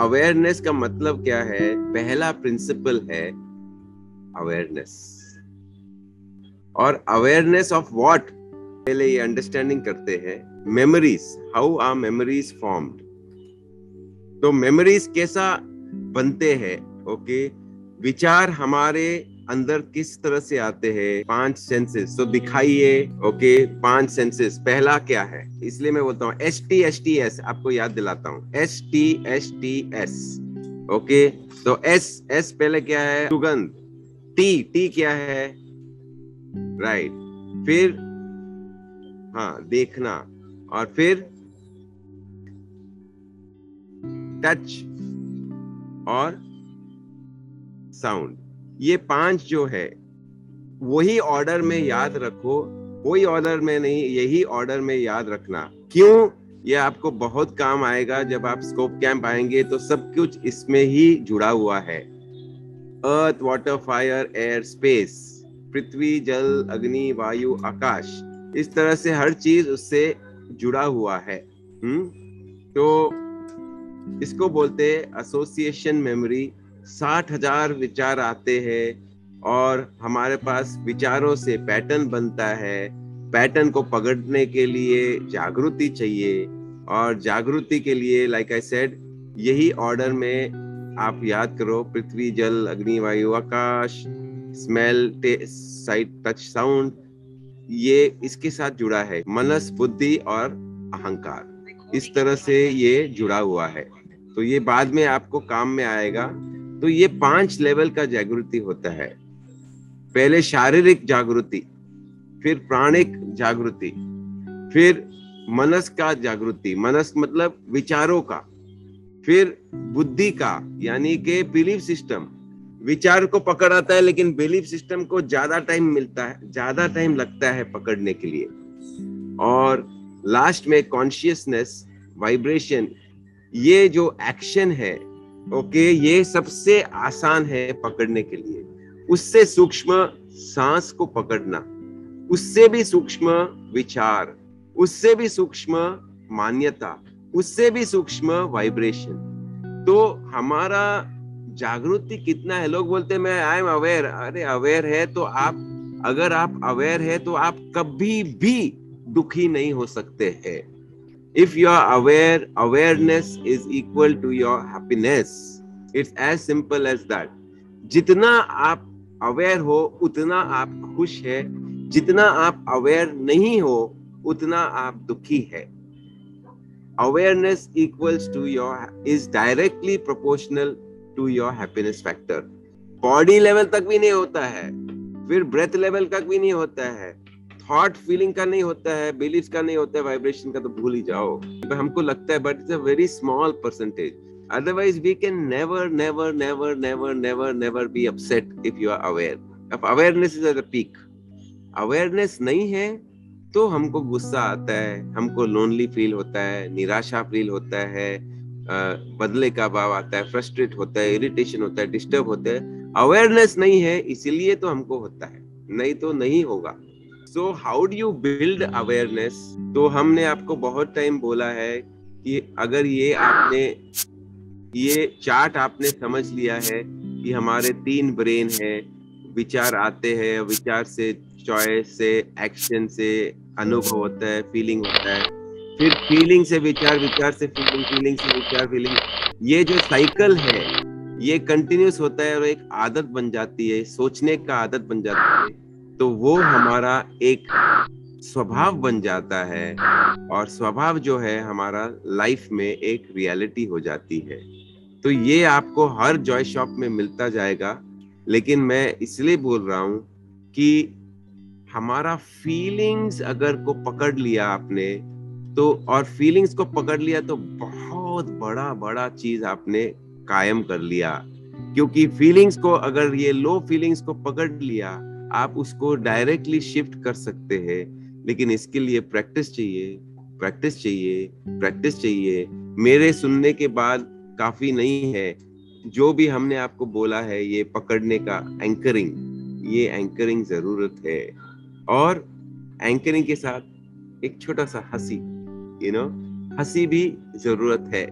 Awareness का मतलब क्या है? पहला प्रिंसिपल है अवेयरनेस। और अवेयरनेस ऑफ व्हाट, पहले ये अंडरस्टैंडिंग करते हैं। Memories, how are memories formed. तो मेमोरीज कैसा बनते हैं? ओके, विचार हमारे अंदर किस तरह से आते हैं? 5 सेंसेस। तो दिखाइए। Okay, 5 senses. पहला क्या है? इसलिए मैं बोलता हूँ STS, आपको याद दिलाता हूँ, STS। ओके, तो S पहले क्या है? सुगंध। T क्या है? राइट। फिर हाँ, देखना। और फिर टच और साउंड। ये 5 जो है वही ऑर्डर में याद रखो, कोई ऑर्डर में नहीं, यही ऑर्डर में याद रखना। क्यों? ये आपको बहुत काम आएगा जब आप स्कोप कैंप आएंगे, तो सब कुछ इसमें ही जुड़ा हुआ है। अर्थ, वाटर, फायर, एयर, स्पेस, पृथ्वी, जल, अग्नि, वायु, आकाश, इस तरह से हर चीज उससे जुड़ा हुआ है। तो इसको बोलते हैं एसोसिएशन मेमोरी। 60,000 विचार आते हैं और हमारे पास विचारों से पैटर्न बनता है। पैटर्न को पकड़ने के लिए जागृति चाहिए, और जागृति के लिए लाइक आई सेड, यही ऑर्डर में आप याद करो: पृथ्वी, जल, अग्नि, वायु, आकाश, स्मेल, साइट, टच, साउंड। ये इसके साथ जुड़ा है। मनस, बुद्धि और अहंकार, इस तरह से ये जुड़ा हुआ है। तो ये बाद में आपको काम में आएगा। तो ये 5 लेवल का जागृति होता है। पहले शारीरिक जागृति, फिर प्राणिक जागृति, फिर मनस का जागृति, मनस मतलब विचारों का, फिर बुद्धि का, यानी कि बिलीफ सिस्टम। विचार को पकड़ आता है, लेकिन बिलीफ सिस्टम को ज्यादा टाइम मिलता है, ज्यादा टाइम लगता है पकड़ने के लिए। और लास्ट में कॉन्शियसनेस, वाइब्रेशन। ये जो एक्शन है, ओके, ये सबसे आसान है पकड़ने के लिए। उससे सूक्ष्म सांस को पकड़ना, उससे भी सूक्ष्म विचार, उससे भी सूक्ष्म मान्यता, उससे भी सूक्ष्म वाइब्रेशन। तो हमारा जागृति कितना है? लोग बोलते हैं मैं आई एम अवेयर। अरे अवेयर है तो आप, अगर आप अवेयर है तो आप कभी भी दुखी नहीं हो सकते हैं। If you are aware, awareness is equal to your happiness. It's as simple as that. जितना आप अवेयर हो उतना आप खुश है, जितना आप अवेयर नहीं हो उतना आप दुखी है। Awareness equals to your is directly proportional to your happiness factor. Body level तक भी नहीं होता है, फिर ब्रेथ लेवल तक भी नहीं होता है, थॉट फीलिंग का नहीं होता है, बिलीफ का नहीं होता है, वाइब्रेशन का तो भूल ही जाओ। हमको लगता है but it's a very small percentage. Otherwise we can never never never never never never be upset if you are aware. अब awareness is at the peak. Awareness नहीं है तो हमको गुस्सा आता है, हमको लोनली फील होता है, निराशा फील होता है, बदले का भाव आता है, फ्रस्ट्रेट होता है, इरिटेशन होता है, डिस्टर्ब होता है। अवेयरनेस नहीं है इसीलिए तो हमको होता है, नहीं तो नहीं होगा। So how do you build awareness? तो हमने आपको बहुत टाइम बोला है कि अगर ये चार्ट आपने समझ लिया है कि हमारे 3 ब्रेन है, विचार आते हैं, विचार से चॉइस से एक्शन से अनुभव होता है, फीलिंग होता है, फिर फीलिंग से विचार, विचार से फीलिंग, फीलिंग से विचार, फीलिंग। ये जो साइकिल है ये कंटिन्यूस होता है और एक आदत बन जाती है, सोचने का आदत बन जाती है। तो वो हमारा एक स्वभाव बन जाता है, और स्वभाव जो है हमारा लाइफ में एक रियलिटी हो जाती है। तो ये आपको हर जॉय शॉप में मिलता जाएगा। लेकिन मैं इसलिए बोल रहा हूं कि हमारा फीलिंग्स अगर को पकड़ लिया आपने तो, और फीलिंग्स को पकड़ लिया तो बहुत बड़ा बड़ा चीज आपने कायम कर लिया। क्योंकि फीलिंग्स को, अगर ये लो फीलिंग्स को पकड़ लिया, आप उसको डायरेक्टली शिफ्ट कर सकते हैं। लेकिन इसके लिए प्रैक्टिस चाहिए, प्रैक्टिस चाहिए, प्रैक्टिस चाहिए। मेरे सुनने के बाद काफी नहीं है। जो भी हमने आपको बोला है ये पकड़ने का एंकरिंग, ये एंकरिंग जरूरत है। और एंकरिंग के साथ एक छोटा सा हंसी, हंसी भी जरूरत है।